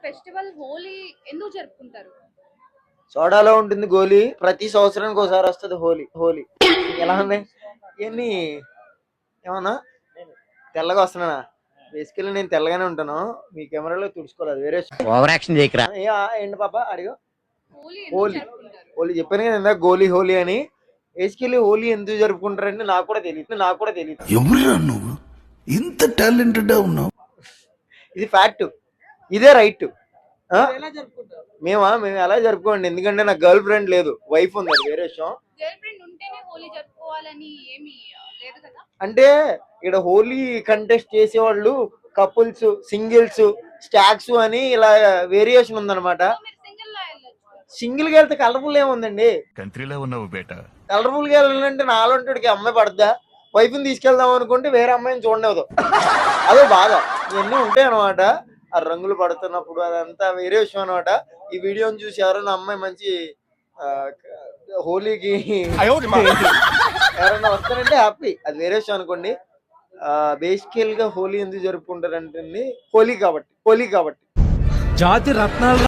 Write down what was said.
Festival Holi ఎందుకు జరుపుకుంటారు? సోడాలో ఉంటుంది గోలీ, ప్రతి సంవత్సరానికి ఒకసారి వస్తుంది హోలీ. హోలీ ఎలా ఉంది? ఇవన్నీ ఏమన్నా తెల్లగా వస్తున్నానా? బేసికల్లీ నేను తెల్లగానే ఉంటాను, మీ కెమెరాలో తుడుచుకోలేదు వేరే. ఓవర్ యాక్షన్ చేయకరా. ఏంటి పాప అడిగో? హోలీ ఎందుకు హోలీ జరుపుకుంటారు? హోలీ చెప్పాను కదా ఇందాక, గోలీ హోలీ అని. బేసికల్లీ హోలీ ఎందుకు జరుపుకుంటారంటే నాకు కూడా తెలియదు. ఎవరురా నువ్వు ఇంత టాలెంటెడ్ ఉన్నావు? ఇది ఫ్యాక్ట్, ఇదే రైట్. మేము ఎలా జరుపుకోండి, ఎందుకంటే నాకు గర్ల్ ఫ్రెండ్ లేదు, వైఫ్ ఉంది, అది వేరే విషయం. గర్ల్ ఫ్రెండ్ ఉంటేనే హోలీ జరుపుకోవాలని ఏమీ లేదు కదా? అంటే ఇక్కడ హోలీ కంటెస్ట్ చేసేవాళ్ళు కపుల్స్, సింగిల్స్, స్టాక్స్ అని ఇలా వేరియేషన్ ఉందన్నమాట. మీరు సింగిల్ లా వెళ్ళొచ్చు. సింగిల్ గా వెళ్తే కలర్ఫుల్ ఏముందండి? కంట్రీలో ఉన్నావు బేటా. కలర్ఫుల్ గా వెళ్ళాలంటే నాలుంటికి అమ్మాయి పడద్దా? వైఫ్ ని తీసుకెళ్దాం అనుకుంటే వేరే అమ్మాయిని చూడలేదు, అదో బాధ. ఇవన్నీ ఉంటాయి అనమాట. ఆ రంగులు పడుతున్నప్పుడు అదంతా వేరే విషయం అనమాట. ఈ వీడియోని చూసి ఎవరైనా అమ్మాయి మంచి హోలీకి ఎవరైనా వస్తారంటే హ్యాపీ, అది వేరే విషయం అనుకోండి. బేసికల్ గా హోలీ ఎందుకు జరుపుకుంటారంటే హోలీ కాబట్టి. జాతి రత్నాలు